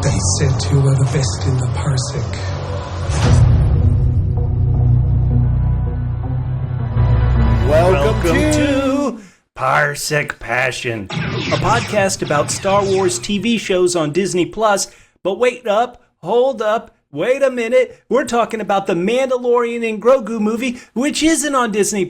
They said you were the best in the parsec. Welcome to Parsec Passion, a podcast about Star Wars TV shows on Disney+. But hold up, wait a minute. We're talking about the Mandalorian and Grogu movie, which isn't on Disney+.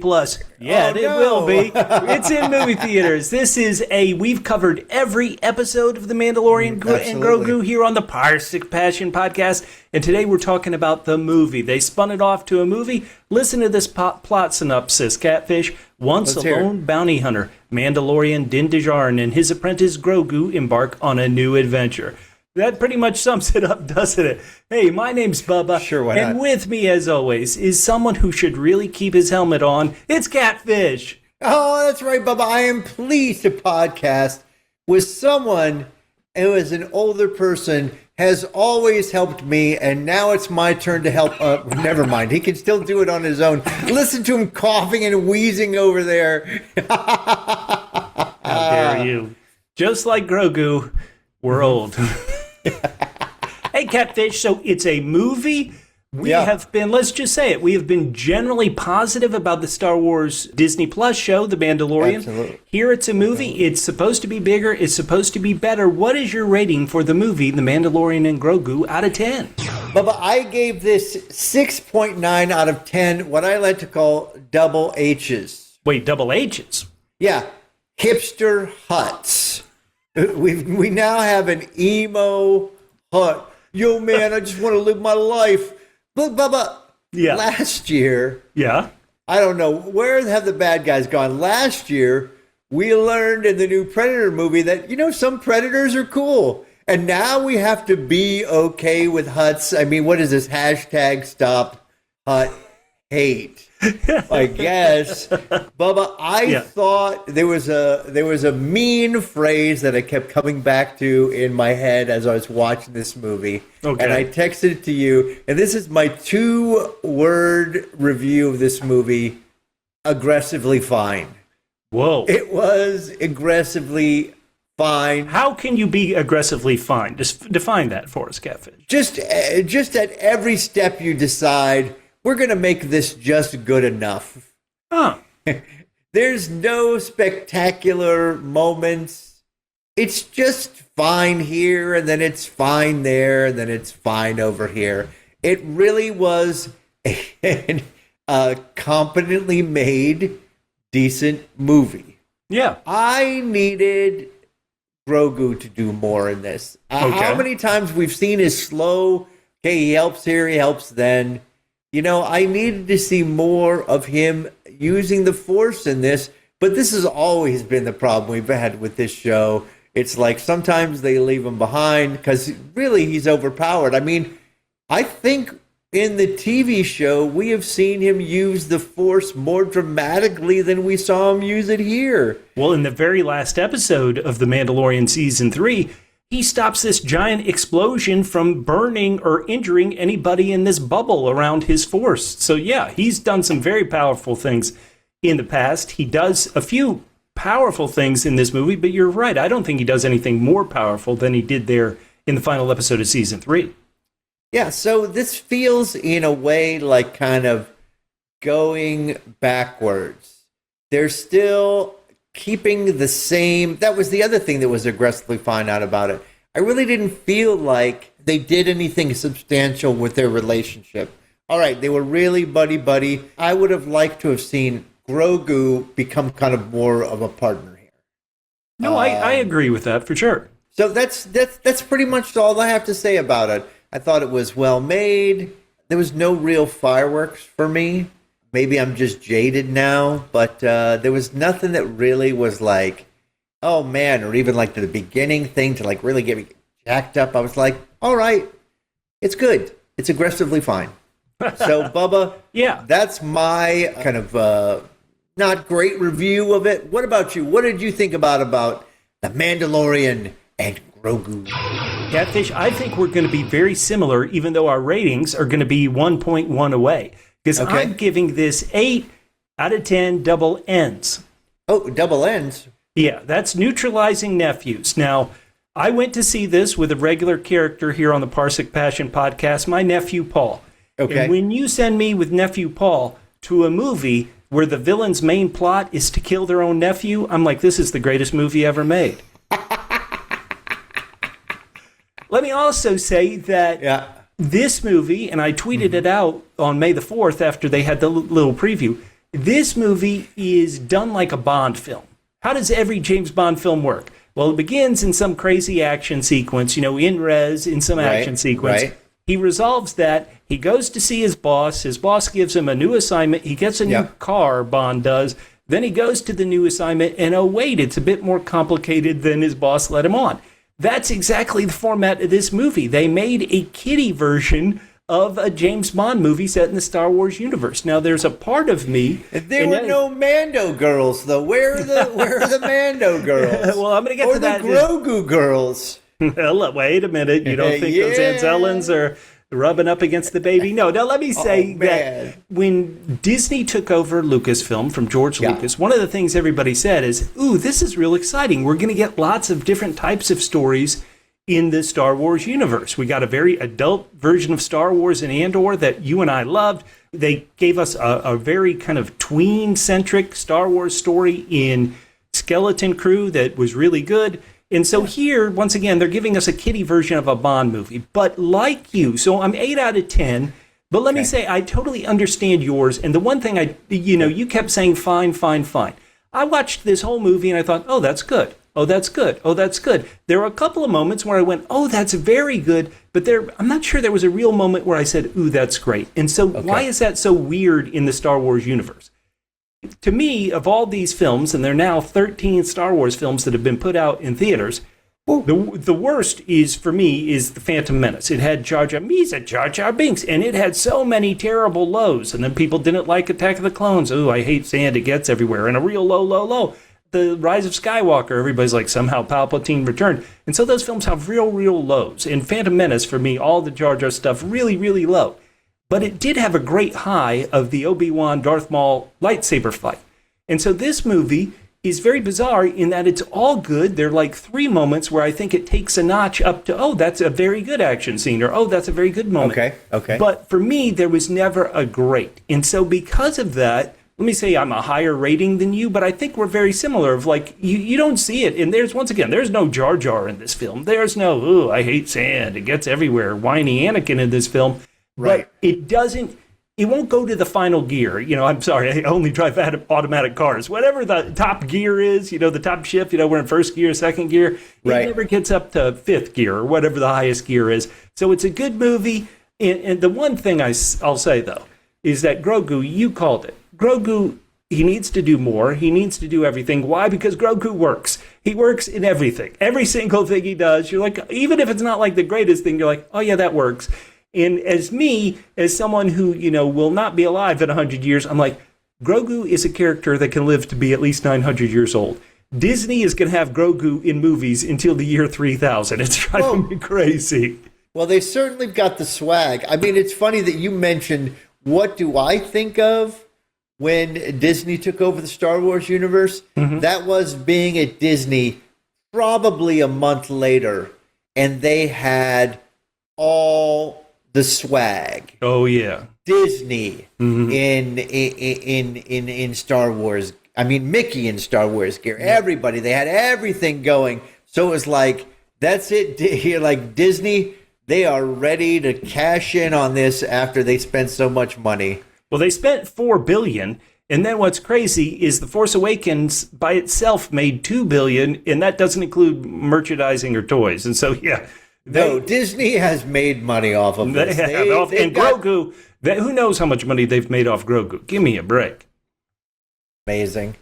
Yeah, it will be. It's in movie theaters. We've covered every episode of the Mandalorian and Grogu here on the Parsec Passion podcast. And today we're talking about the movie. They spun it off to a movie. Listen to this plot synopsis, Catfish. Once a lone bounty hunter, Mandalorian Din Djarin and his apprentice Grogu embark on a new adventure. That pretty much sums it up, doesn't it? Hey, my name's Bubba. Sure, why not? And with me, as always, is someone who should really keep his helmet on. It's Catfish. Oh, that's right, Bubba. I am pleased to podcast with someone who is an older person, has always helped me, and now it's my turn to help. Never mind. He can still do it on his own. Listen to him coughing and wheezing over there. How dare you? Just like Grogu, we're old. Hey, Catfish, so it's a movie. We have been, let's just say it, we have been generally positive about the Star Wars Disney Plus show, The Mandalorian. Absolutely. Here it's a movie. It's supposed to be bigger. It's supposed to be better. What is your rating for the movie, The Mandalorian and Grogu, out of 10? Bubba, I gave this 6.9 out of 10, what I like to call double H's. Wait, double H's? Yeah, hipster huts. We now have an emo hut. Yo, man, I just want to live my life. Look, Bubba, last year, I don't know, where have the bad guys gone? Last year, we learned in the new Predator movie that, some predators are cool. And now we have to be okay with huts. I mean, what is this? Hashtag stop hut hate. I guess, Bubba. I thought there was a mean phrase that I kept coming back to in my head as I was watching this movie, and I texted it to you. And this is my 2-word review of this movie: aggressively fine. Whoa! It was aggressively fine. How can you be aggressively fine? Just define that for us, Catfish. Just at every step you decide, we're going to make this just good enough. Huh. There's no spectacular moments. It's just fine here, and then it's fine there, and then it's fine over here. It really was a competently made, decent movie. Yeah. I needed Grogu to do more in this. How many times we've seen his slow, he helps here, he helps then. I needed to see more of him using the Force in this, but this has always been the problem we've had with this show. It's like sometimes they leave him behind because really he's overpowered. I mean, I think in the TV show, we have seen him use the Force more dramatically than we saw him use it here. Well, in the very last episode of The Mandalorian Season 3, he stops this giant explosion from burning or injuring anybody in this bubble around his Force. So yeah, he's done some very powerful things in the past. He does a few powerful things in this movie, but you're right. I don't think he does anything more powerful than he did there in the final episode of Season 3. Yeah, so this feels in a way like kind of going backwards. They're still keeping the same. That was the other thing that was aggressively fine out about it. I really didn't feel like they did anything substantial with their relationship. All right, they were really buddy-buddy. I would have liked to have seen Grogu become kind of more of a partner here. No, I agree with that for sure. So that's pretty much all I have to say about it. I thought it was well made. There was no real fireworks for me. Maybe I'm just jaded now, but there was nothing that really was like, oh man, or even like the beginning thing to like really get me jacked up. I was like, all right, it's good. It's aggressively fine. So Bubba, that's my kind of not great review of it. What about you? What did you think about The Mandalorian and Grogu? Catfish, I think we're going to be very similar, even though our ratings are going to be 1.1 away. Because I'm giving this 8 out of 10 double N's. Oh, double N's? Yeah, that's neutralizing nephews. Now, I went to see this with a regular character here on the Parsec Passion podcast, my nephew Paul. Okay. And when you send me with nephew Paul to a movie where the villain's main plot is to kill their own nephew, I'm like, this is the greatest movie ever made. Let me also say that this movie, and I tweeted it out on May the 4th after they had the little preview, this movie is done like a Bond film. How does every James Bond film work? Well, it begins in some crazy action sequence, in res, in some action sequence. Right. He resolves that. He goes to see his boss. His boss gives him a new assignment. He gets a new car, Bond does. Then he goes to the new assignment, and oh, wait, it's a bit more complicated than his boss let him on. That's exactly the format of this movie. They made a kiddie version of a James Bond movie set in the Star Wars universe. Now, there's a part of me... There were no Mando girls, though. Where are the Mando girls? Well, I'm going to get to that. Or the Grogu girls. Well, wait a minute. You don't think those Anzellans are rubbing up against the baby? No, let me say that when Disney took over Lucasfilm from George Lucas, one of the things everybody said is, ooh, this is real exciting. We're going to get lots of different types of stories in the Star Wars universe. We got a very adult version of Star Wars in Andor that you and I loved. They gave us a very kind of tween-centric Star Wars story in Skeleton Crew that was really good. And so here, once again, they're giving us a kiddie version of a Bond movie. But like you, so I'm 8 out of 10. But let me say, I totally understand yours. And the one thing you kept saying, fine, fine, fine. I watched this whole movie and I thought, oh, that's good. Oh, that's good. Oh, that's good. There were a couple of moments where I went, oh, that's very good. But I'm not sure there was a real moment where I said, ooh, that's great. And so why is that so weird in the Star Wars universe? To me, of all these films, and there are now 13 Star Wars films that have been put out in theaters, the worst for me is The Phantom Menace. It had Jar Jar Binks, and it had so many terrible lows. And then people didn't like Attack of the Clones. Ooh, I hate sand. It gets everywhere. And a real low, low, low. The Rise of Skywalker, everybody's like, somehow Palpatine returned. And so those films have real, real lows. In Phantom Menace, for me, all the Jar Jar stuff, really, really low. But it did have a great high of the Obi-Wan Darth Maul lightsaber fight. And so this movie is very bizarre in that it's all good. There are like 3 moments where I think it takes a notch up to, oh, that's a very good action scene, or oh, that's a very good moment. Okay. But for me, there was never a great. And so because of that, let me say I'm a higher rating than you, but I think we're very similar. Of like, you don't see it. And there's no Jar Jar in this film. There's no, ooh, I hate sand. It gets everywhere. Whiny Anakin in this film. Right. But it won't go to the final gear. I'm sorry, I only drive automatic cars. Whatever the top gear is, the top shift, we're in first gear, second gear. It never gets up to 5th gear or whatever the highest gear is. So it's a good movie. And the one thing I'll say, though, is that Grogu, you called it. Grogu, he needs to do more. He needs to do everything. Why? Because Grogu works. He works in everything. Every single thing he does, you're like, even if it's not like the greatest thing, you're like, oh yeah, that works. And as someone who, will not be alive in 100 years, I'm like, Grogu is a character that can live to be at least 900 years old. Disney is going to have Grogu in movies until the year 3000. It's driving me crazy. Well, they certainly got the swag. I mean, it's funny that you mentioned, what do I think of when Disney took over the Star Wars universe? Mm-hmm. That was being at Disney probably a month later, and they had all the swag. Oh yeah, Disney in Star Wars. I mean, Mickey in Star Wars gear. Everybody, they had everything going. So it was like, that's it. Here, like Disney, they are ready to cash in on this after they spent so much money. Well, they spent $4 billion, and then what's crazy is The Force Awakens by itself made $2 billion, and that doesn't include merchandising or toys. And so, Disney has made money off of this. Grogu, who knows how much money they've made off Grogu? Give me a break. Amazing.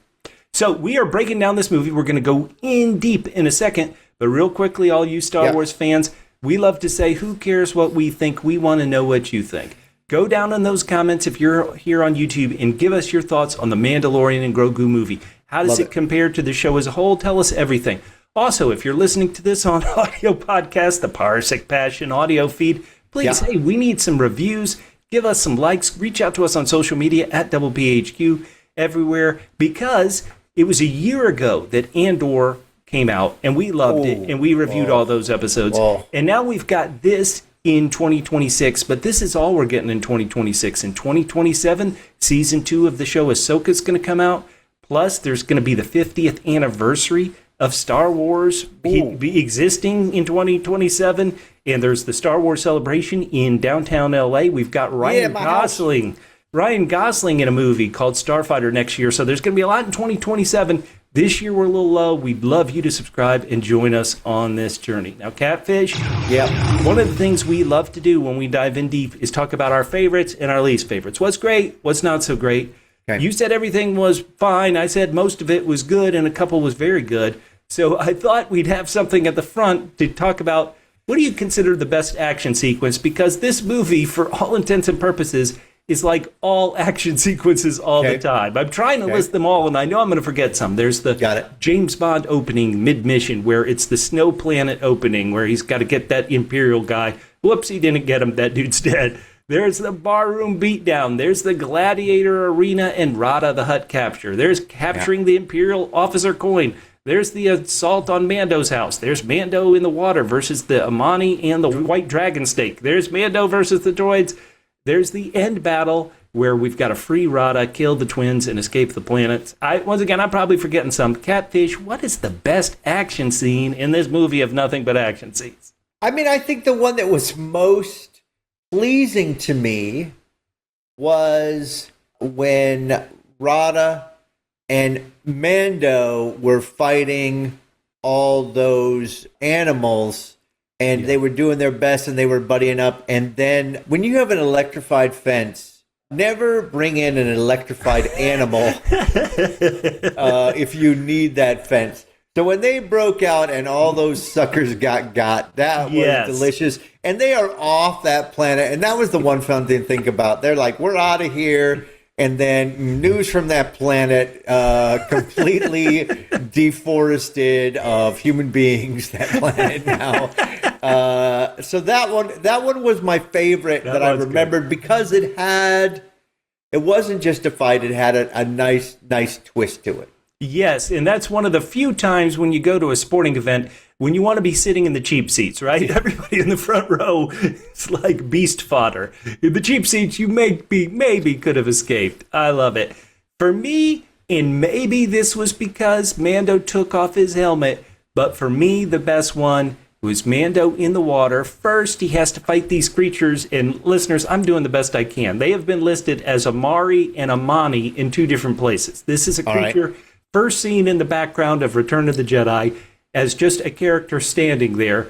So we are breaking down this movie. We're going to go in deep in a second, but real quickly, all you Star Wars fans, we love to say, who cares what we think? We want to know what you think. Go down in those comments if you're here on YouTube and give us your thoughts on the Mandalorian and Grogu movie. How does it compare to the show as a whole? Tell us everything. Also, if you're listening to this on audio podcast, the Parsec Passion audio feed, please, hey, we need some reviews. Give us some likes. Reach out to us on social media at PHQ everywhere, because it was a year ago that Andor came out, and we loved it, and we reviewed all those episodes. And now we've got this in 2026, but this is all we're getting in 2026. In 2027, season 2 of the show Ahsoka is going to come out. Plus, there's going to be the 50th anniversary of Star Wars be existing in 2027, and there's the Star Wars celebration in downtown LA. We've got Ryan Gosling in a movie called Starfighter next year, so there's going to be a lot in 2027. This year we're a little low. We'd love you to subscribe and join us on this journey. Now, Catfish, one of the things we love to do when we dive in deep is talk about our favorites and our least favorites. What's great, what's not so great. Okay. You said everything was fine. I said most of it was good and a couple was very good. So I thought we'd have something at the front to talk about what do you consider the best action sequence? Because this movie, for all intents and purposes, is like all action sequences all the time. I'm trying to list them all, and I know I'm going to forget some. There's the James Bond opening mid-mission, where it's the Snow Planet opening, where he's got to get that Imperial guy. Whoops, he didn't get him. That dude's dead. There's the barroom beatdown. There's the gladiator arena and Rada the Hutt capture. There's capturing the Imperial officer coin. There's the assault on Mando's house. There's Mando in the water versus the Amani and the White Dragon Snake. There's Mando versus the droids. There's the end battle where we've got to free Rada, kill the twins, and escape the planets. Once again, I'm probably forgetting some. Catfish, what is the best action scene in this movie of nothing but action scenes? I mean, I think the one that was most pleasing to me was when Rada and Mando were fighting all those animals, and they were doing their best and they were buddying up. And then when you have an electrified fence, never bring in an electrified animal if you need that fence. So when they broke out and all those suckers got, that was delicious. And they are off that planet. And that was the one fun thing to think about. They're like, we're out of here. And then news from that planet, completely deforested of human beings, that planet now. So that one was my favorite that I remembered because it wasn't just a fight. It had a nice twist to it. Yes, and that's one of the few times when you go to a sporting event when you want to be sitting in the cheap seats, right? Everybody in the front row is like beast fodder. In the cheap seats, you maybe could have escaped. I love it. For me, and maybe this was because Mando took off his helmet, but for me, the best one was Mando in the water. First, he has to fight these creatures, and listeners, I'm doing the best I can. They have been listed as Amari and Amani in 2 different places. This is a creature first seen in the background of Return of the Jedi as just a character standing there.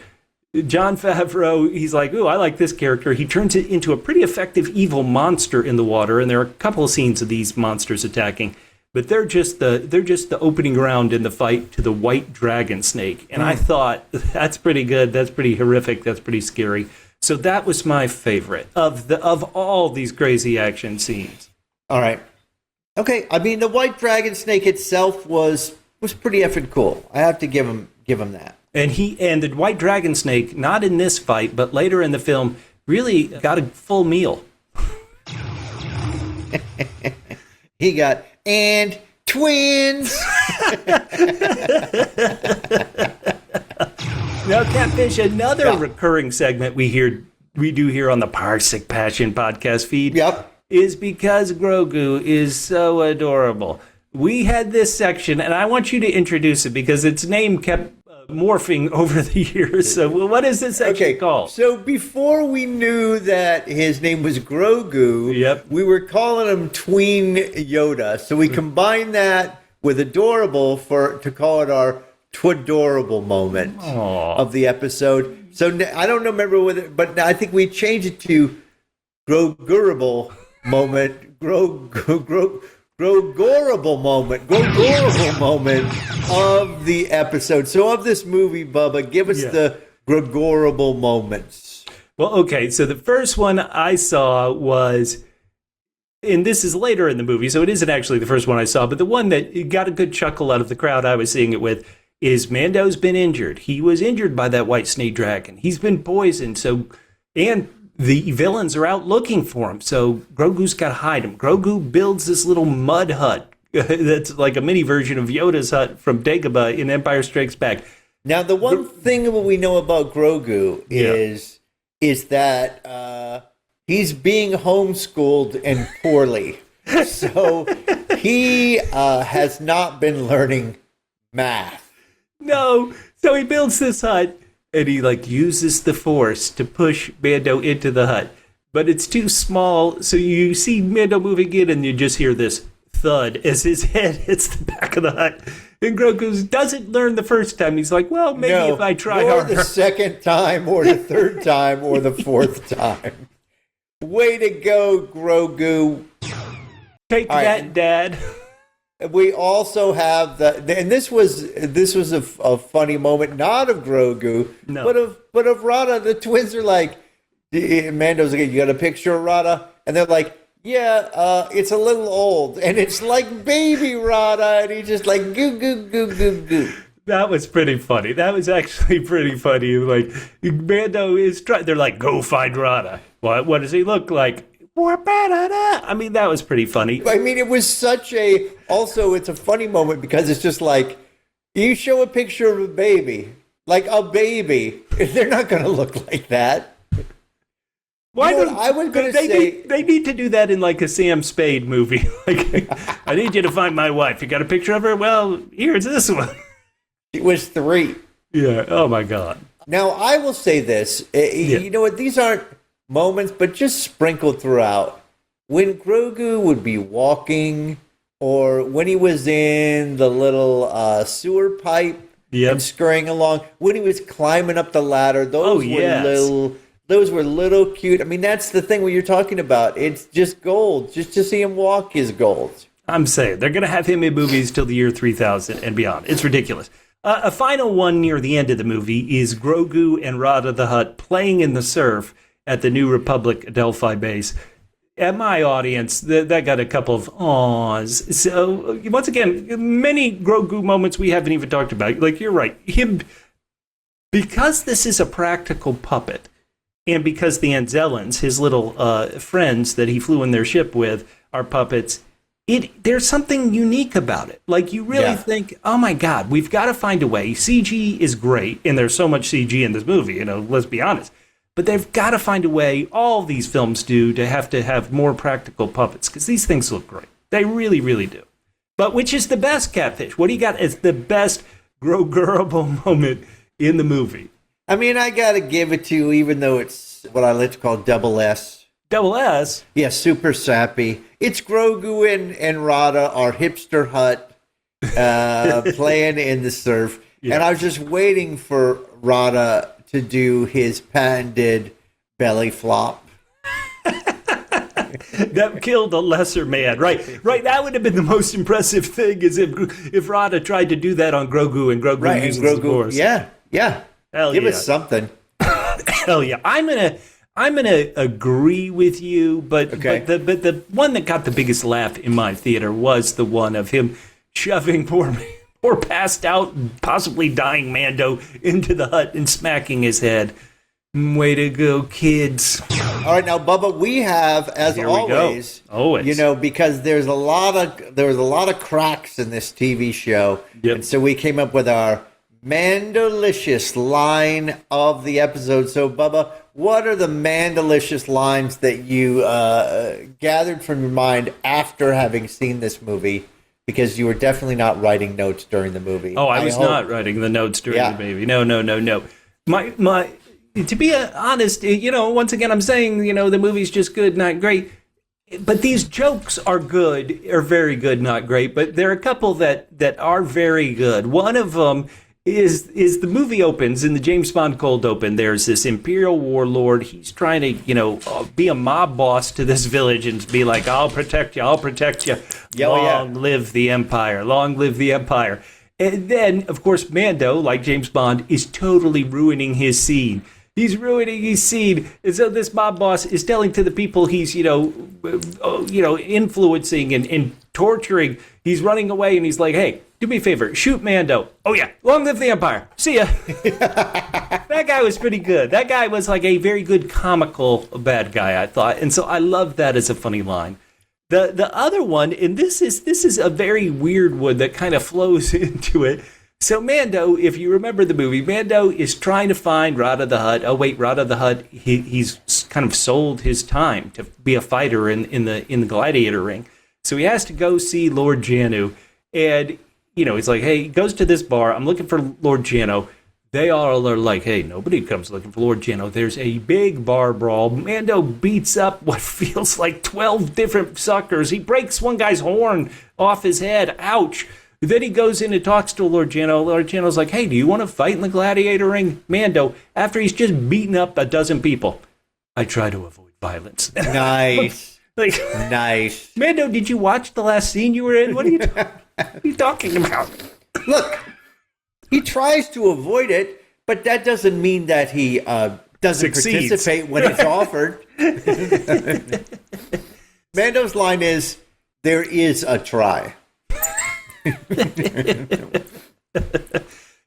Jon Favreau, he's like, ooh, I like this character. He turns it into a pretty effective evil monster in the water, and there are a couple of scenes of these monsters attacking. But they're just the opening round in the fight to the White Dragon Snake. And I thought, that's pretty good, that's pretty horrific, that's pretty scary. So that was my favorite of all these crazy action scenes. All right. Okay, I mean, the White Dragon Snake itself was pretty effing cool. I have to give him that. And the White Dragon Snake, not in this fight, but later in the film, really got a full meal. He got and twins. Now, Catfish, another recurring segment we do here on the Parsec Passion podcast feed. Is because Grogu is so adorable. We had this section, and I want you to introduce it because its name kept morphing over the years. So what is this section called? So before we knew that his name was Grogu, we were calling him Tween Yoda. So we combined that with adorable to call it our Twadorable moment of the episode. So I don't remember whether, but I think we changed it to Grogu-able moment, Grogu-able moment of the episode. So of this movie, Bubba, give us the Grogu-able moments. Well, okay, so the first one I saw was, and this is later in the movie, so it isn't actually the first one I saw, but the one that got a good chuckle out of the crowd I was seeing it with is Mando's been injured. He was injured by that white snake dragon. He's been poisoned, and the villains are out looking for him, so Grogu's got to hide him. Grogu builds this little mud hut that's like a mini version of Yoda's hut from Dagobah in Empire Strikes Back. Now, the one thing that we know about Grogu is that he's being homeschooled and poorly. So he has not been learning math. No. So he builds this hut, and he uses the Force to push Mando into the hut. But it's too small, so you see Mando moving in, and you just hear this thud as his head hits the back of the hut. And Grogu doesn't learn the first time. He's like, well, maybe if I try harder. Or the second time, or the third time, or the fourth time. Way to go, Grogu. Take that, Dad. We also have and this was a funny moment, not of Grogu, but of Rada. The twins are like, Mando's like, you got a picture of Rada? And they're like, yeah, it's a little old, and it's like baby Rada, and he's just like goo goo goo goo goo. That was pretty funny. That was actually pretty funny. Like Mando is trying. They're like, go find Rada. What does he look like? I mean, that was pretty funny. I mean, it was such a. Also, it's a funny moment because it's just like you show a picture of a baby, like a baby. They're not going to look like that. Why I was going to say they need to do that in like a Sam Spade movie. Like, I need you to find my wife. You got a picture of her? Well, here's this one. It was 3. Yeah. Oh my God. Now I will say this. You know what? These aren't moments, but just sprinkled throughout. When Grogu would be walking, or when he was in the little sewer pipe and scurrying along, when he was climbing up the ladder, those were little cute. I mean, that's the thing when you're talking about. It's just gold. Just to see him walk is gold. I'm saying they're going to have him in movies till the year 3000 and beyond. It's ridiculous. A final one near the end of the movie is Grogu and Rada the Hutt playing in the surf at the New Republic Delphi base. At my audience, that got a couple of awes. So, once again, many Grogu moments we haven't even talked about. Like, you're right. Because this is a practical puppet, and because the Anzellans, his little friends that he flew in their ship with, are puppets, there's something unique about it. Like, you really think, oh my God, we've got to find a way. CG is great, and there's so much CG in this movie, let's be honest. But they've got to find a way, all these films do, to have more practical puppets, because these things look great. They really, really do. But which is the best, Catfish? What do you got as the best Grogu-able moment in the movie? I mean, I got to give it to you, even though it's what I like to call double S. Double S? Yeah, super sappy. It's Grogu and Rada, our hipster hut, playing in the surf. Yeah. And I was just waiting for Rada to do his patented belly flop. That killed a lesser man. Right. That would have been the most impressive thing, is if Rada tried to do that on Grogu, and Grogu uses the Force. Yeah. Hell Give us something. Hell yeah. I'm gonna agree with you, but the one that got the biggest laugh in my theater was the one of him shoving poor passed out, possibly dying Mando into the hut and smacking his head. Way to go, kids. All right, now, Bubba, we have, as always, because there was a lot of cracks in this TV show, and so we came up with our Mando-licious line of the episode. So, Bubba, what are the Mando-licious lines that you gathered from your mind after having seen this movie? Because you were definitely not writing notes during the movie. Oh, I was not writing the notes during the movie. No. My. To be honest, once again, I'm saying, the movie's just good, not great. But these jokes are good, or very good, not great. But there are a couple that are very good. One of them is the movie opens, in the James Bond cold open, there's this Imperial warlord. He's trying to, be a mob boss to this village and be like, I'll protect you. Long live the Empire. Long live the Empire. And then, of course, Mando, like James Bond, is totally ruining his scene. He's ruining his scene. And so this mob boss is telling to the people he's, influencing and torturing. He's running away, and he's like, hey, do me a favor, shoot Mando. Oh, yeah, long live the Empire. See ya. That guy was pretty good. That guy was like a very good comical bad guy, I thought. And so I love that as a funny line. The other one, and this is a very weird one that kind of flows into it. So Mando, if you remember the movie, Mando is trying to find Rada the Hutt. Oh wait, Rada the Hutt, he's kind of sold his time to be a fighter in the gladiator ring. So he has to go see Lord Janu, and he's like, hey, he goes to this bar. I'm looking for Lord Janu. They all are like, hey, nobody comes looking for Lord Janu. There's a big bar brawl. Mando beats up what feels like 12 different suckers. He breaks one guy's horn off his head. Ouch. Then he goes in and talks to Lord Janu. Lord Janu's like, hey, do you want to fight in the gladiator ring? Mando, after he's just beaten up a dozen people, I try to avoid violence. Nice. Nice. Mando, did you watch the last scene you were in? What are you talking about? Look, he tries to avoid it, but that doesn't mean that he doesn't participate when it's offered. Mando's line is, there is a try.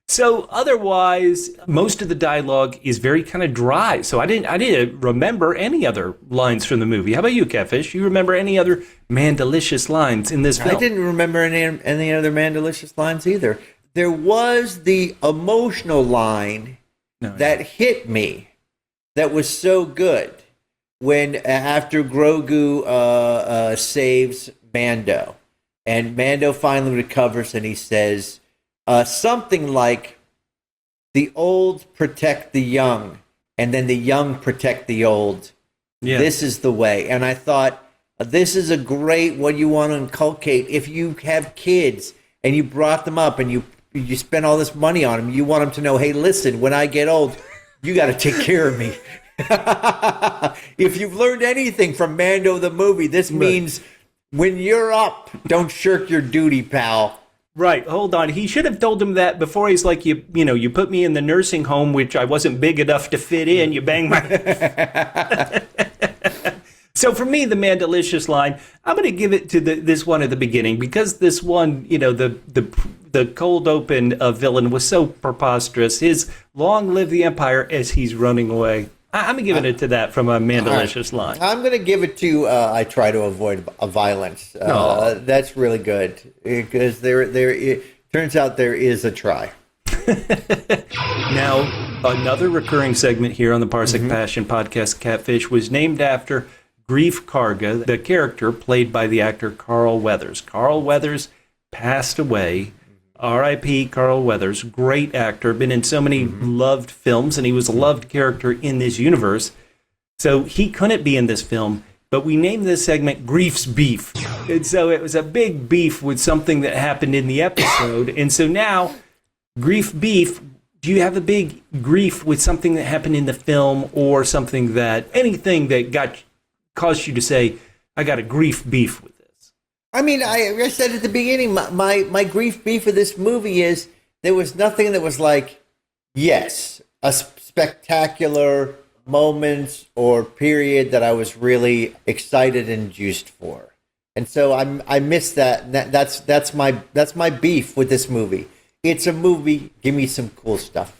So otherwise, most of the dialogue is very kind of dry. So I didn't remember any other lines from the movie. How about you, Catfish? You remember any other Mando-licious lines in this film? I didn't remember any other Mando-licious lines either. There was the emotional line that hit me that was so good when after Grogu saves Mando. And Mando finally recovers, and he says something like, the old protect the young, and then the young protect the old. Yeah. This is the way. And I thought, this is a great what you want to inculcate. If you have kids, and you brought them up, and you spend all this money on them, you want them to know, hey, listen, when I get old, you got to take care of me. If you've learned anything from Mando the movie, this means... when you're up, don't shirk your duty, pal. Right, hold on. He should have told him that before. He's like, you put me in the nursing home, which I wasn't big enough to fit in. You bang my... So for me, the Mando-licious line, I'm going to give it to this one at the beginning, because this one, the cold open villain was so preposterous. His long live the Empire as he's running away. I'm giving it to that from a Mando-licious line. I'm going to give it to I try to avoid violence. That's really good, because it turns out there is a try. Now, another recurring segment here on the Parsec Passion podcast, Catfish, was named after Greef Karga, the character played by the actor Carl Weathers. Carl Weathers passed away. R.I.P. Carl Weathers, great actor, been in so many loved films, and he was a loved character in this universe. So he couldn't be in this film, but we named this segment Greef's Beef. And so it was a big beef with something that happened in the episode. And so now, Greef Beef, do you have a big grief with something that happened in the film, or anything that caused you to say, I got a Greef Beef with? I mean, I said at the beginning, my Greef Beef of this movie is there was nothing that was like, yes, a spectacular moment or period that I was really excited and juiced for. And so I miss that. That's my beef with this movie. It's a movie. Give me some cool stuff.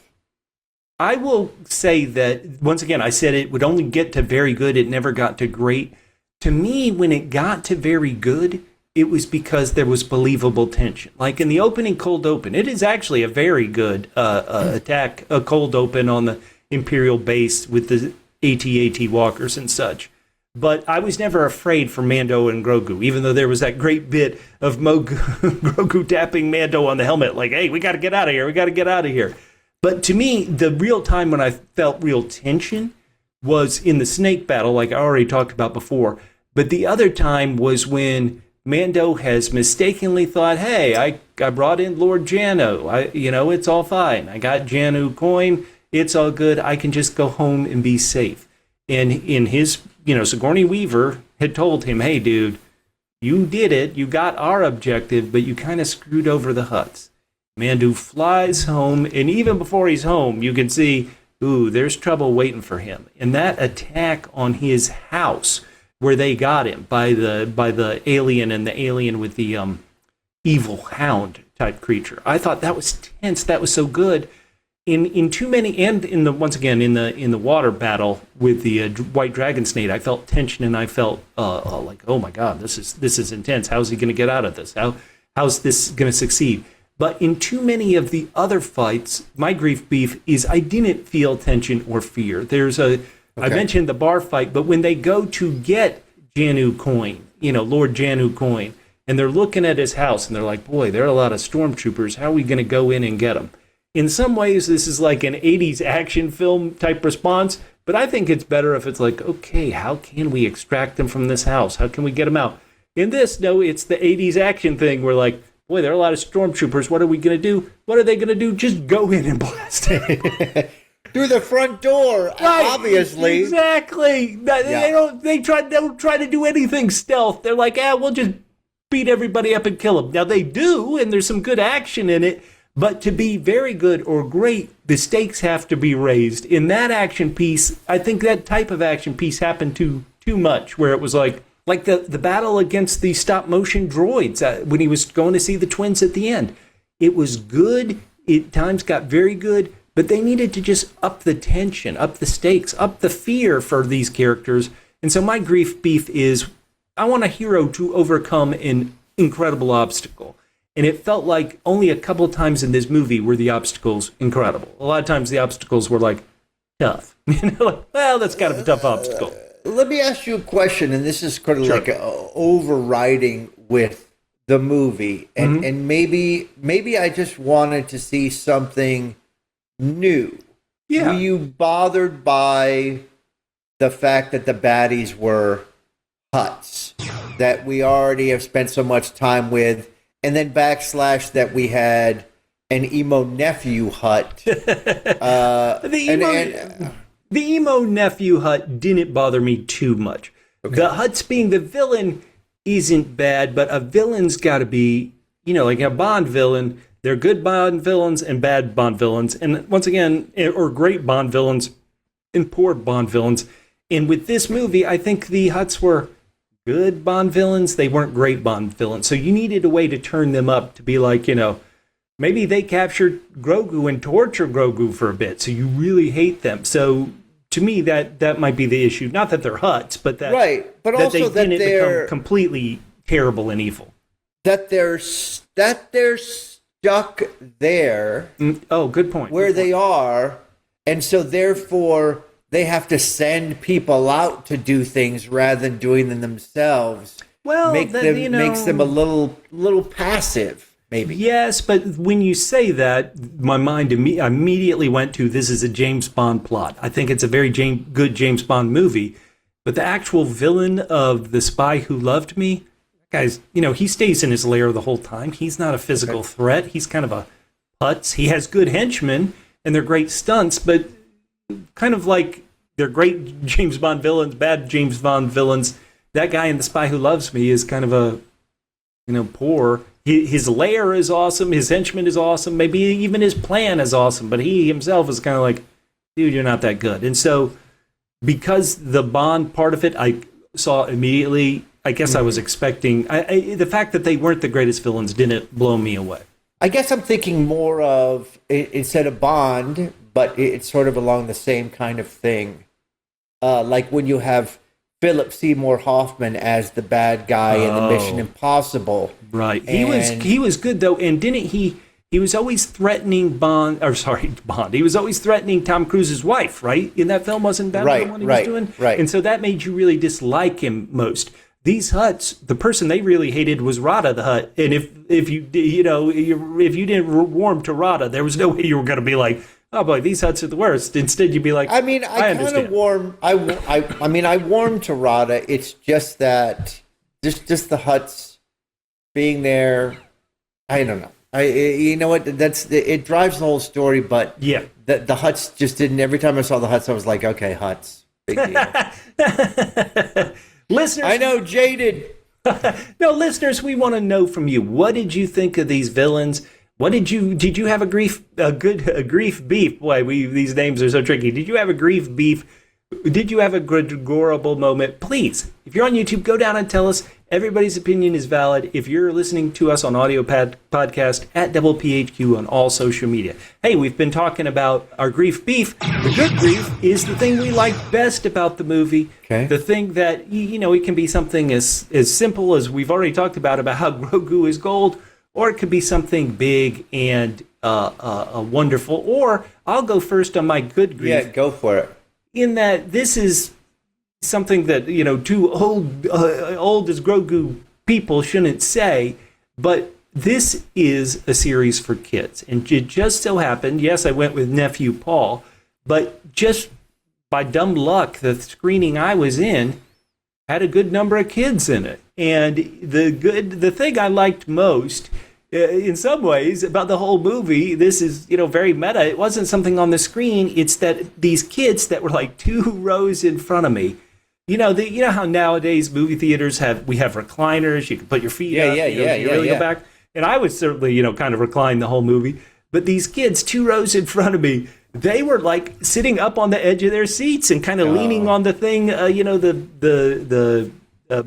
I will say that, once again, I said it would only get to very good. It never got to great. To me, when it got to very good, it was because there was believable tension. Like in the opening cold open, it is actually a very good attack, a cold open on the Imperial base with the AT-AT walkers and such. But I was never afraid for Mando and Grogu, even though there was that great bit of Grogu tapping Mando on the helmet, like, hey, we got to get out of here. But to me, the real time when I felt real tension was in the snake battle, like I already talked about before. But the other time was when Mando has mistakenly thought, hey, I brought in Lord Janu. It's all fine. I got Janu coin. It's all good. I can just go home and be safe. And in his, Sigourney Weaver had told him, hey, dude, you did it. You got our objective, but you kind of screwed over the Hutts. Mando flies home, and even before he's home, you can see, there's trouble waiting for him. And that attack on his house, where they got him by the alien, and the alien with the evil hound type creature. I thought that was tense. That was so good. in too many, and in the once again in the water battle with the white dragon snake, I felt tension and I felt like, oh my god, this is intense. How's he going to get out of this? How's this going to succeed? But in too many of the other fights, my Greef beef is I didn't feel tension or fear. I mentioned the bar fight, but when they go to get Janu Coin, Lord Janu Coin, and they're looking at his house and they're like, boy, there are a lot of stormtroopers. How are we going to go in and get them? In some ways, this is like an 80s action film type response, but I think it's better if it's like, okay, how can we extract them from this house? How can we get them out? In this, no, it's the 80s action thing. We're like, boy, there are a lot of stormtroopers. What are we going to do? What are they going to do? Just go in and blast it. Through the front door, right, obviously. Exactly. They don't try to do anything stealth. They're like, we'll just beat everybody up and kill them. Now, they do, and there's some good action in it. But to be very good or great, the stakes have to be raised. In that action piece, I think that type of action piece happened too much, where it was like the battle against the stop-motion droids when he was going to see the twins at the end. It was good. It times got very good, but they needed to just up the tension, up the stakes, up the fear for these characters. And so my Greef beef is, I want a hero to overcome an incredible obstacle. And it felt like only a couple of times in this movie were the obstacles incredible. A lot of times the obstacles were like tough. That's kind of a tough obstacle. Let me ask you a question, and this is kind of like overriding with the movie, and maybe I just wanted to see something new. Yeah. Were you bothered by the fact that the baddies were Hutts that we already have spent so much time with? And then backslash that we had an emo nephew Hutt. The emo nephew Hutt didn't bother me too much. Okay. The Hutts being the villain isn't bad, but a villain's got to be, like a Bond villain. There are good Bond villains and bad Bond villains. And once again, or great Bond villains and poor Bond villains. And with this movie, I think the Hutts were good Bond villains. They weren't great Bond villains. So you needed a way to turn them up to be like, maybe they captured Grogu and torture Grogu for a bit. So you really hate them. So to me, that might be the issue. Not that they're Hutts, but that, right. But that also they didn't become completely terrible and evil. That they're stuck there. Oh, good point. Where they are. And so therefore they have to send people out to do things rather than doing them themselves. Well, makes them a little passive, maybe. Yes, but when you say that, my mind immediately went to this is a James Bond plot. I think it's a very good James Bond movie, but the actual villain of The Spy Who Loved Me, guys, he stays in his lair the whole time. He's not a physical threat. He's kind of a putz. He has good henchmen, and they're great stunts, but kind of like they're great James Bond villains, bad James Bond villains. That guy in The Spy Who Loves Me is kind of a, poor. His lair is awesome. His henchman is awesome. Maybe even his plan is awesome. But he himself is kind of like, dude, you're not that good. And so because the Bond part of it, I saw immediately, I guess I was expecting, the fact that they weren't the greatest villains didn't blow me away. I guess I'm thinking more of, instead of Bond, but it's sort of along the same kind of thing. Like when you have Philip Seymour Hoffman as the bad guy in the Mission Impossible. Right. He was good though, and didn't he was always threatening Bond. He was always threatening Tom Cruise's wife, right? In that film, wasn't that the one he was doing? Right. And so that made you really dislike him most. These Hutts, the person they really hated was Rada the Hutt. And if you didn't warm to Rada, there was no way you were going to be like, oh boy, these Hutts are the worst. Instead, you'd be like, I kind of warm. I warm to Rada. It's just that, just the Hutts being there. I don't know. You know what? It drives the whole story. But yeah, the Hutts just didn't. Every time I saw the Hutts, I was like, okay, Hutts, big deal. Listeners, I know, jaded. No, listeners, we want to know from you. What did you think of these villains? What did you have a Greef beef? Boy, these names are so tricky. Did you have a Greef beef? Did you have a Grogu-able moment? Please, if you're on YouTube, go down and tell us. Everybody's opinion is valid. If you're listening to us on audio podcast at Double PHQ on all social media. Hey, we've been talking about our Greef Beef. The good grief is the thing we like best about the movie. Okay. The thing that, it can be something as simple as we've already talked about how Grogu is gold, or it could be something big and wonderful. Or I'll go first on my good grief. Yeah, go for it. In that this is something that, two old as Grogu people shouldn't say, but this is a series for kids. And it just so happened, yes, I went with nephew Paul, but just by dumb luck, the screening I was in had a good number of kids in it. And the thing I liked most, in some ways, about the whole movie, this is, very meta. It wasn't something on the screen. It's that these kids that were like 2 rows in front of me. You know how nowadays movie theaters have recliners. You can put your feet up. Go back. And I would certainly, kind of recline the whole movie. But these kids, 2 rows in front of me, they were like sitting up on the edge of their seats and kind of leaning on the thing, the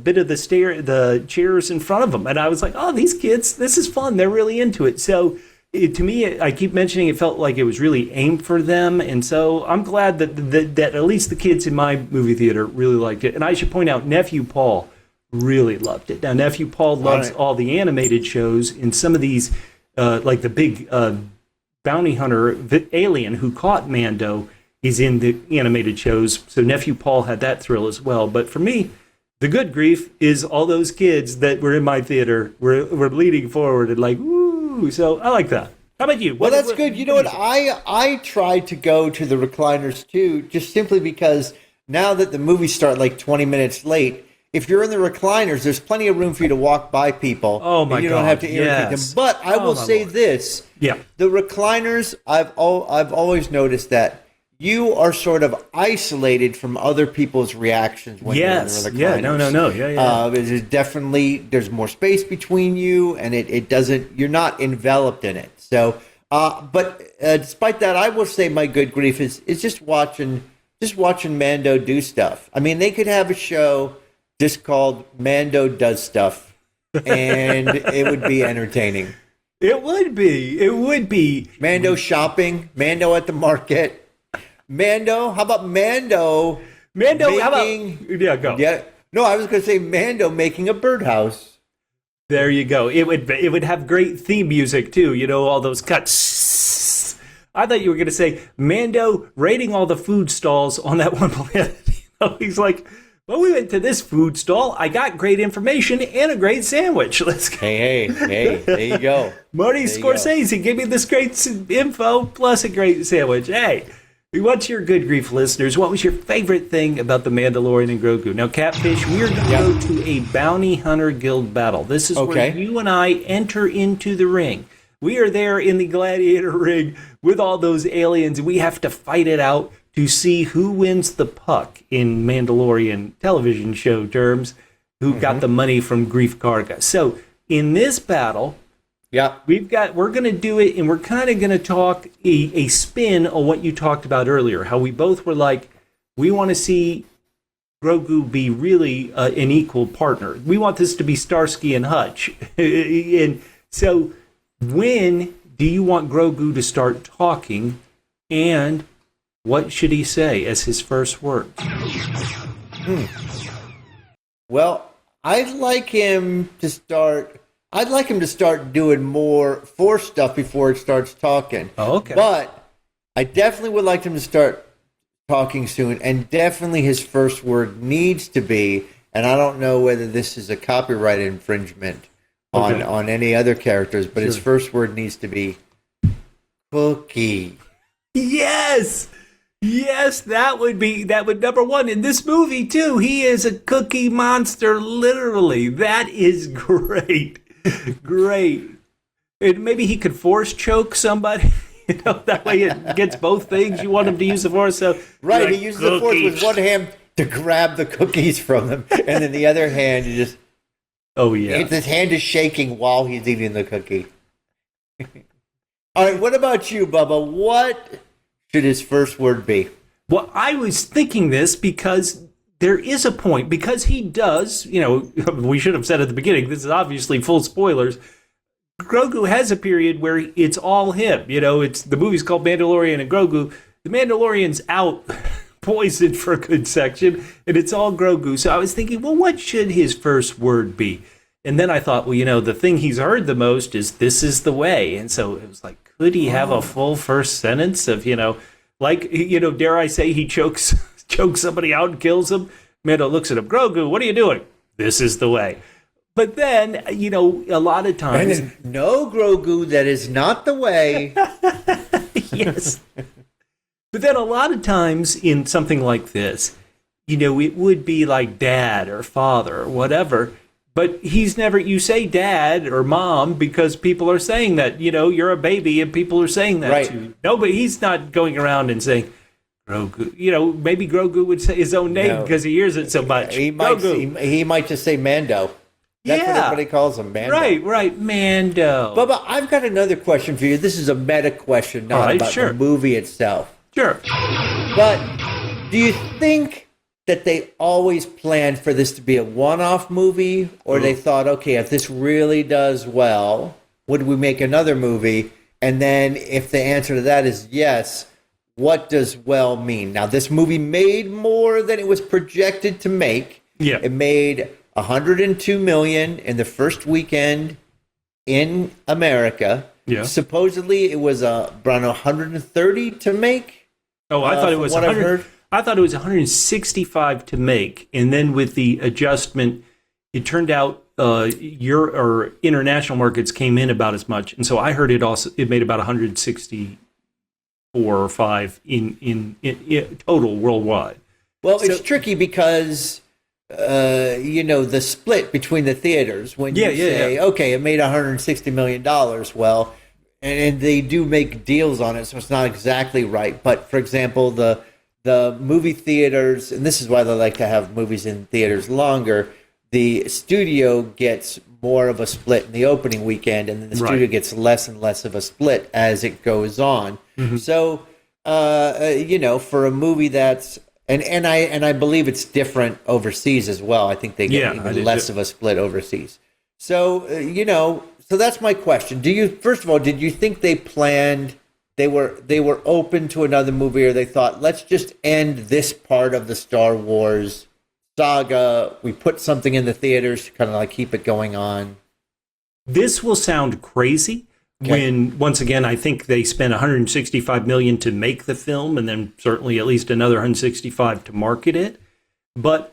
bit of the chairs in front of them. And I was like, oh, these kids, this is fun. They're really into it. So to me, I keep mentioning it felt like it was really aimed for them. And so I'm glad that at least the kids in my movie theater really liked it. And I should point out, nephew Paul really loved it. Now, nephew Paul loves all the animated shows. In some of these, like the big bounty hunter alien who caught Mando is in the animated shows. So nephew Paul had that thrill as well. But for me, the good grief is all those kids that were in my theater were leaning forward and like, woo. So I like that. How about you? Well, that's good. You know what? I tried to go to the recliners too, just simply because now that the movies start like 20 minutes late, if you're in the recliners, there's plenty of room for you to walk by people. Oh my God! You don't have to irritate them. But I will say this: the recliners, I've always noticed that you are sort of isolated from other people's reactions when you're in the recliners. There's more space between you, and you're not enveloped in it. So, but despite that, I will say my good grief is just watching Mando do stuff. I mean, they could have a show just called Mando Does Stuff, and it would be entertaining. It would be. Mando shopping, Mando at the market. Mando, how about Mando? How about... Yeah, go. Yeah. No, I was going to say Mando making a birdhouse. There you go. It would have great theme music, too. All those cuts. I thought you were going to say Mando raiding all the food stalls on that one planet. He's like, well, we went to this food stall. I got great information and a great sandwich. Let's go. Hey, there you go. Marty Scorsese, give me this great info plus a great sandwich. Hey. What's your good grief, listeners? What was your favorite thing about the Mandalorian and Grogu? Now, Catfish, we're going to go to a bounty hunter guild battle. This is where you and I enter into the ring. We are there in the gladiator ring with all those aliens. We have to fight it out to see who wins the puck in Mandalorian television show terms, who got the money from Greef Karga. So, in this battle... Yeah, we're going to do it, and we're kind of going to talk a spin on what you talked about earlier, how we both were like, we want to see Grogu be really an equal partner. We want this to be Starsky and Hutch. And so when do you want Grogu to start talking, and what should he say as his first words? Well, I'd like him to start doing more Force stuff before it starts talking. Oh, okay. But I definitely would like him to start talking soon, and definitely his first word needs to be, and I don't know whether this is a copyright infringement on any other characters, but his first word needs to be cookie. Yes! Yes, that would number one. In this movie, too, he is a cookie monster, literally. That is great. Great. And maybe he could force choke somebody. That way it gets both things. You want him to use the force. So right, he uses the force with one hand to grab the cookies from them, and then the other hand, you just... Oh, yeah. His hand is shaking while he's eating the cookie. All right, what about you, Bubba? What should his first word be? Well, I was thinking this because there is a point, because he does, we should have said at the beginning, this is obviously full spoilers. Grogu has a period where it's all him. It's the movie's called Mandalorian and Grogu. The Mandalorian's out poisoned for a good section, and it's all Grogu. So I was thinking, well, what should his first word be? And then I thought, well, the thing he's heard the most is "this is the way." And so it was like, could he have a full first sentence of, dare I say he chokes somebody out and kills him? Mando looks at him, Grogu, what are you doing? This is the way. But then, a lot of times... No, Grogu, that is not the way. Yes. But then a lot of times in something like this, it would be like dad or father or whatever, but he's never... You say dad or mom because people are saying that, you're a baby and people are saying that to you. No, but he's not going around and saying... Grogu, maybe Grogu would say his own name because he hears it so much. He might just say Mando. That's what everybody calls him, Mando. Right, Mando. Bubba, I've got another question for you. This is a meta question, not about the movie itself. Sure. But do you think that they always planned for this to be a one-off movie, or they thought, okay, if this really does well, would we make another movie? And then if the answer to that is yes, what does well mean? Now, this movie made more than it was projected to make. Yeah. It made $102 million in the first weekend in America. Yeah. Supposedly, it was around 130 to make. Oh, I thought it was 100. I thought it was 165 to make, and then with the adjustment, it turned out international markets came in about as much, and so I heard it made about 164 or 5 in total worldwide. Well, it's tricky because the split between the theaters when you say, okay, it made $160 million. Well, and they do make deals on it, so it's not exactly right. But for example, the movie theaters, and this is why they like to have movies in theaters longer, the studio gets more of a split in the opening weekend, and then the studio gets less and less of a split as it goes on. Mm-hmm. So, for a movie that's and I believe it's different overseas as well. I think they get even less of a split overseas. So, so that's my question. First of all, did you think they planned? They were open to another movie, or they thought, let's just end this part of the Star Wars saga. We put something in the theaters to kind of like keep it going on. This will sound crazy when, once again, I think they spent $165 million to make the film, and then certainly at least another $165 to market it. But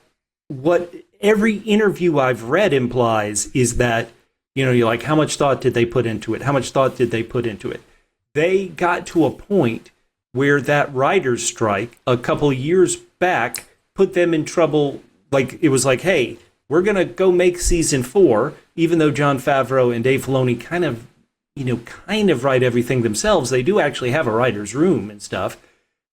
what every interview I've read implies is that, you're like, how much thought did they put into it? How much thought did they put into it? They got to a point where that writer's strike a couple of years back put them in trouble. Like, it was like, hey, we're going to go make season 4, even though Jon Favreau and Dave Filoni kind of write everything themselves. They do actually have a writer's room and stuff.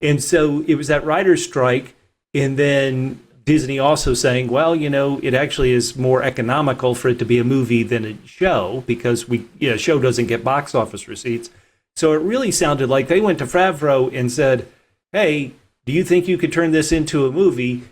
And so it was that writer's strike. And then Disney also saying, well, it actually is more economical for it to be a movie than a show, because a show doesn't get box office receipts. So it really sounded like they went to Favreau and said, hey, do you think you could turn this into a movie?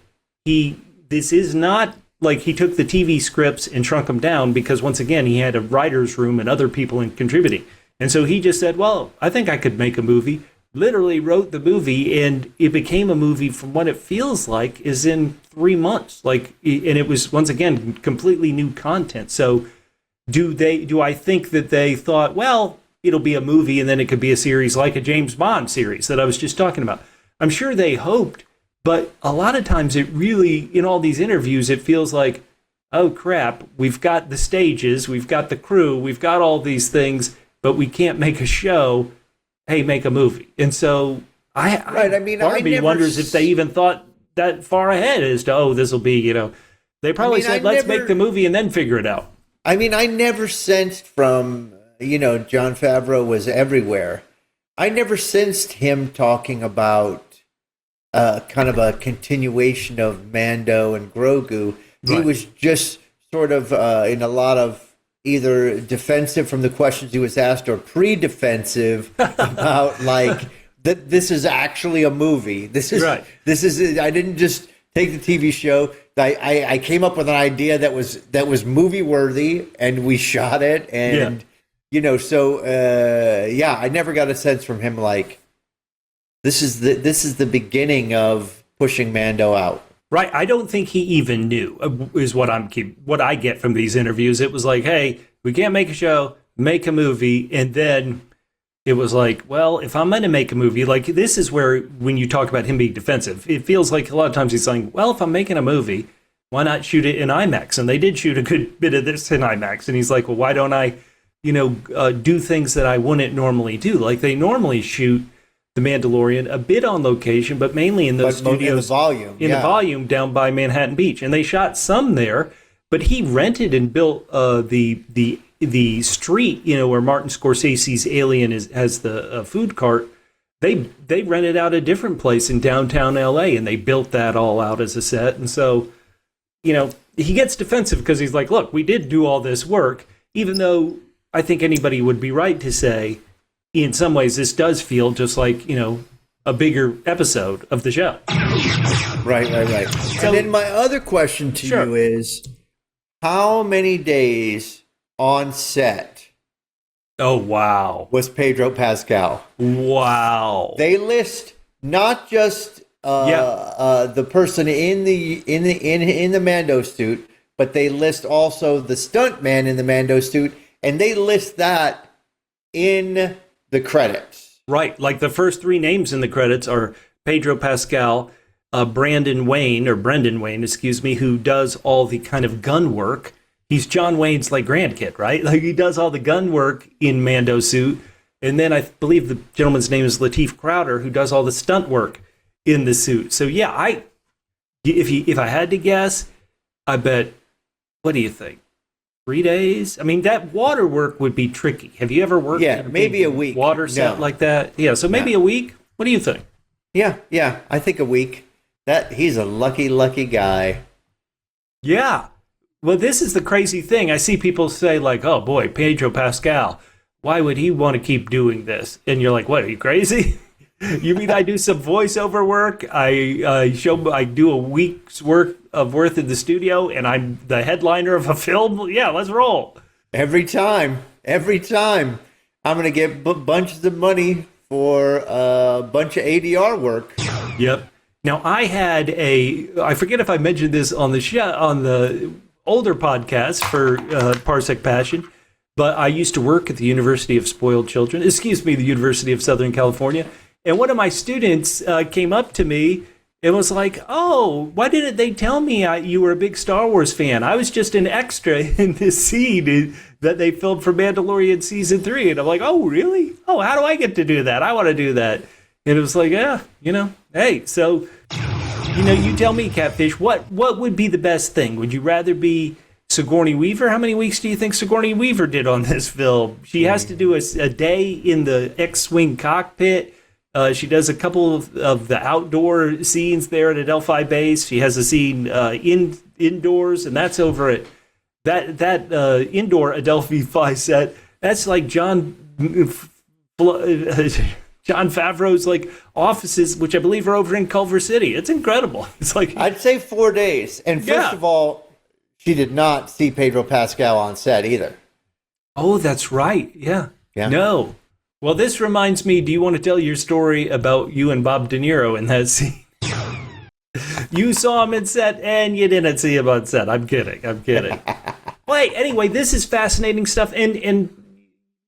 This is not like he took the TV scripts and shrunk them down, because once again, he had a writer's room and other people in contributing. And so he just said, well, I think I could make a movie. Literally wrote the movie, and it became a movie from what it feels like is in 3 months. And it was, once again, completely new content. So do I think that they thought, well, it'll be a movie and then it could be a series like a James Bond series that I was just talking about? I'm sure they hoped, but a lot of times it really, in all these interviews, it feels like, oh crap, we've got the stages, we've got the crew, we've got all these things, but we can't make a show. Hey, make a movie. And so part of me wonders if they even thought that far ahead as to, this will be, they probably said, let's make the movie and then figure it out. I mean, I never sensed from, Jon Favreau was everywhere. I never sensed him talking about kind of a continuation of Mando and Grogu. He was just sort of in a lot of either defensive from the questions he was asked, or pre-defensive about like that this is actually a movie. This is I didn't just take the TV show. I came up with an idea that was movie worthy, and we shot it. And I never got a sense from him like this is the beginning of pushing Mando out. Right. I don't think he even knew, is what I get from these interviews. It was like, hey, we can't make a show, make a movie. And then it was like, well, if I'm going to make a movie, like this is where, when you talk about him being defensive, it feels like a lot of times he's saying, well, if I'm making a movie, why not shoot it in IMAX? And they did shoot a good bit of this in IMAX. And he's like, well, why don't I, do things that I wouldn't normally do? Like they normally shoot The Mandalorian a bit on location, but mainly in those studios. In the volume down by Manhattan Beach. And they shot some there, but he rented and built the street, where Martin Scorsese's Alien has the food cart. They rented out a different place in downtown LA, and they built that all out as a set. And so, he gets defensive because he's like, look, we did do all this work, even though I think anybody would be right to say, in some ways, this does feel just like, a bigger episode of the show. Right. So, and then my other question to you is, how many days on set? Oh, wow. Was Pedro Pascal? Wow. They list not just the person in the Mando suit, but they list also the stuntman in the Mando suit, and they list that in the credits. Right. Like the first three names in the credits are Pedro Pascal, Brendan Wayne, who does all the kind of gun work. He's John Wayne's like grandkid, right? Like he does all the gun work in Mando suit. And then I believe the gentleman's name is Lateef Crowder, who does all the stunt work in the suit. So yeah, if I had to guess, I bet, what do you think? 3 days? I mean, that water work would be tricky. Have you ever worked in maybe a week water set like that? Yeah, so maybe a week? What do you think? Yeah, I think a week. He's a lucky guy. Yeah. Well, this is the crazy thing. I see people say like, oh boy, Pedro Pascal, why would he want to keep doing this? And you're like, what, are you crazy? You mean I do some voiceover work? I do a week's worth in the studio, and I'm the headliner of a film? Yeah, let's roll. Every time. I'm going to get bunches of money for a bunch of ADR work. Yep. Now, I forget if I mentioned this on the show, on the older podcast for Parsec Passion, but I used to work at the University of Spoiled Children, the University of Southern California. And one of my students came up to me and was like, oh, why didn't they tell me you were a big Star Wars fan? I was just an extra in this scene that they filmed for Mandalorian Season 3. And I'm like, oh, really? Oh, how do I get to do that? I want to do that. And it was like, yeah, hey, so, you tell me, Catfish, what would be the best thing? Would you rather be Sigourney Weaver? How many weeks do you think Sigourney Weaver did on this film? She has to do a day in the X-Wing cockpit. She does a couple of the outdoor scenes there at Adelphi Base. She has a scene indoors, and that's over at that indoor Adelphi set. That's like Jon Favreau's like offices, which I believe are over in Culver City. It's incredible. It's like I'd say 4 days. And first of all, she did not see Pedro Pascal on set either. Oh, that's right. Yeah. No. Well, this reminds me, do you want to tell your story about you and Bob De Niro in that scene? You saw him in set and you didn't see him on set. I'm kidding. Wait, anyway, this is fascinating stuff. And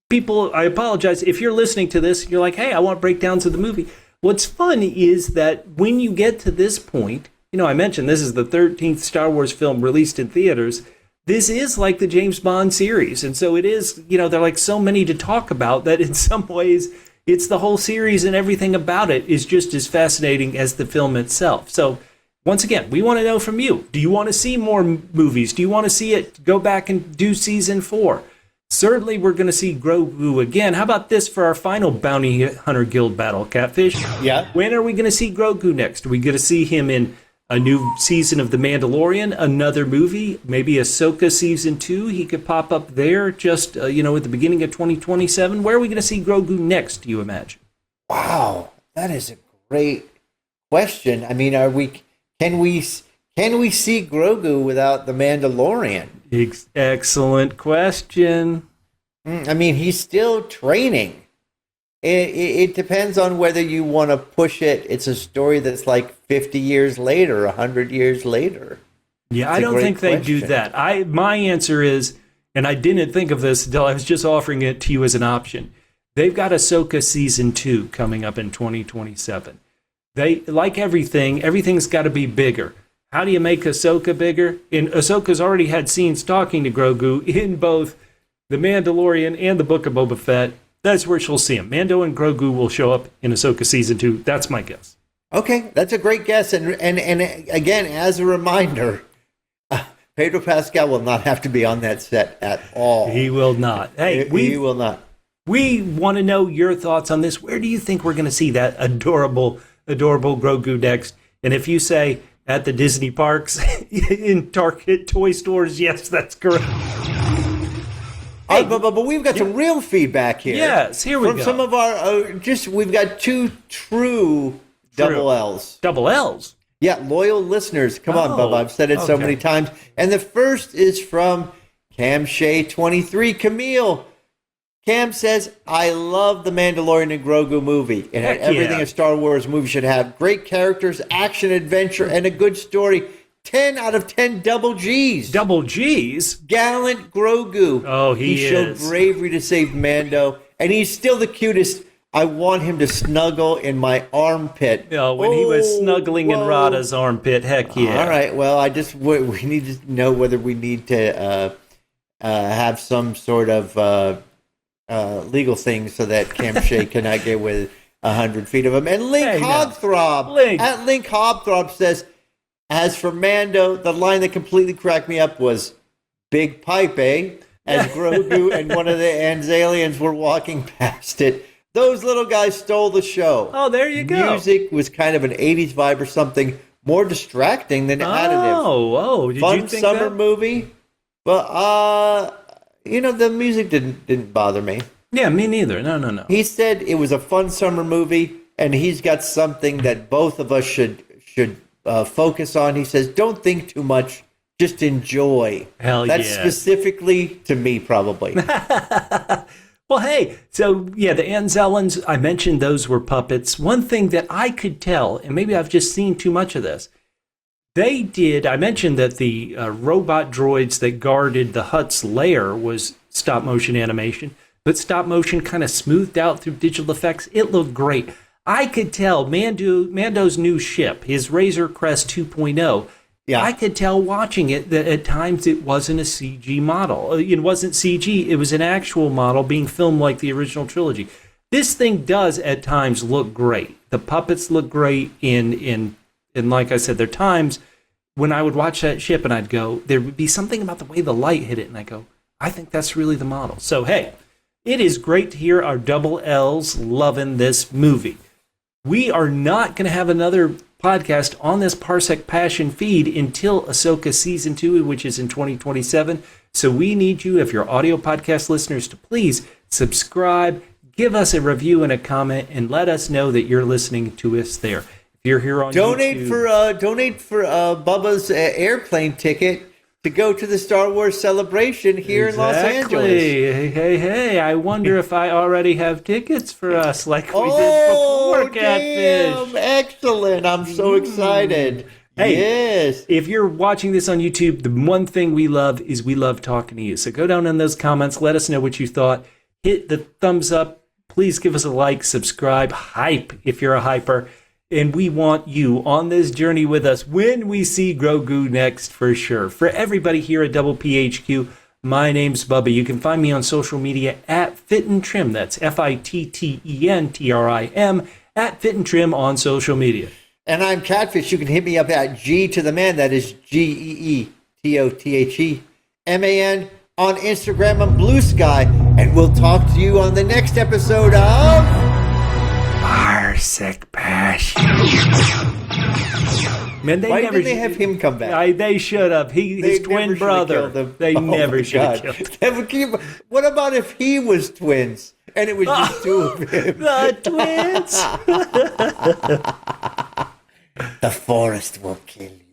people, I apologize, if you're listening to this, you're like, hey, I want breakdowns of the movie. What's fun is that when you get to this point, I mentioned this is the 13th Star Wars film released in theaters. This is like the James Bond series. And so it is, there are like so many to talk about that in some ways it's the whole series and everything about it is just as fascinating as the film itself. So once again, we want to know from you. Do you want to see more movies? Do you want to see it go back and do season 4? Certainly we're going to see Grogu again. How about this for our final Bounty Hunter Guild battle, Catfish? Yeah. When are we going to see Grogu next? Are we going to see him in a new season of The Mandalorian, another movie, maybe Ahsoka Season 2? He could pop up there just, at the beginning of 2027. Where are we going to see Grogu next, do you imagine? Wow, that is a great question. I mean, can we see Grogu without the Mandalorian? Excellent question. I mean, he's still training. It depends on whether you want to push it. It's a story that's like 50 years later, 100 years later. Yeah, I don't think they do that. My answer is, and I didn't think of this until I was just offering it to you as an option. They've got Ahsoka Season 2 coming up in 2027. They, like everything's got to be bigger. How do you make Ahsoka bigger? And Ahsoka's already had scenes talking to Grogu in both The Mandalorian and the Book of Boba Fett. That's where she'll see him. Mando and Grogu will show up in Ahsoka Season 2. That's my guess. Okay, that's a great guess. And again, as a reminder, Pedro Pascal will not have to be on that set at all. He will not. Hey, he will not. We want to know your thoughts on this. Where do you think we're going to see that adorable Grogu next? And if you say at the Disney parks, in Target toy stores, yes, that's correct. Hey, but we've got some real feedback here. Yes, here we go. From some of our, we've got two true double L's. Double L's? Yeah, loyal listeners. Come on, Bubba. I've said it so many times. And the first is from Cam Shea 23. Camille. Cam says, I love the Mandalorian and Grogu movie. It had everything a Star Wars movie should have. Great characters, action, adventure, and a good story. 10 out of 10 double G's. Double G's? Gallant Grogu. Oh, he showed bravery to save Mando, and he's still the cutest. I want him to snuggle in my armpit. Oh, when he was snuggling in Rada's armpit, heck yeah. All right, well, we need to know whether we need to have some sort of legal thing so that Cam Shea cannot get with 100 feet of him. And Link Hogthrob at Link Hogthrob says, as for Mando, the line that completely cracked me up was, big pipe, eh? As Grogu and one of the Anzalians were walking past it. Those little guys stole the show. Oh, there you go. Music was kind of an 80s vibe or something, more distracting than additive. Oh, did Fun you think summer that? movie. Well, the music didn't bother me. Yeah, me neither. No. He said it was a fun summer movie, and he's got something that both of us should focus on. He says, don't think too much, just enjoy. That's specifically to me, probably. Well, hey, so yeah, the Anzellans, I mentioned those were puppets. One thing that I could tell, and maybe I've just seen too much of this, I mentioned that the robot droids that guarded the Hutt's lair was stop motion animation, but stop motion kind of smoothed out through digital effects. It looked great. I could tell Mando's new ship, his Razor Crest 2.0, I could tell watching it that at times it wasn't a CG model. It wasn't CG. It was an actual model being filmed like the original trilogy. This thing does at times look great. The puppets look great. And like I said, there are times when I would watch that ship and I'd go, there would be something about the way the light hit it. And I go, I think that's really the model. So, hey, it is great to hear our double L's loving this movie. We are not going to have another podcast on this Parsec Passion feed until Ahsoka Season 2, which is in 2027. So we need you, if you're audio podcast listeners, to please subscribe, give us a review and a comment, and let us know that you're listening to us there. If you're here on YouTube, donate for Bubba's airplane ticket to go to the Star Wars celebration here in Los Angeles. Hey, I wonder if I already have tickets for us like we did before Catfish. Damn, excellent. I'm so excited. Hey, yes. If you're watching this on YouTube, the one thing we love is we love talking to you. So go down in those comments, let us know what you thought. Hit the thumbs up. Please give us a like, subscribe, hype if you're a hyper. And we want you on this journey with us when we see Grogu next for sure. For everybody here at Double PHQ, my name's Bubba. You can find me on social media at Fit and Trim. That's FITTENTRIM at Fit and Trim on social media. And I'm Catfish. You can hit me up at G to the Man. That is GEETOTHEMAN on Instagram and Blue Sky. And we'll talk to you on the next episode of Parsec Passion. Man, Why didn't they have him come back? They should have. His twin brother. They never should have killed him. What about if he was twins and it was just two of him? The twins. The forest will kill you.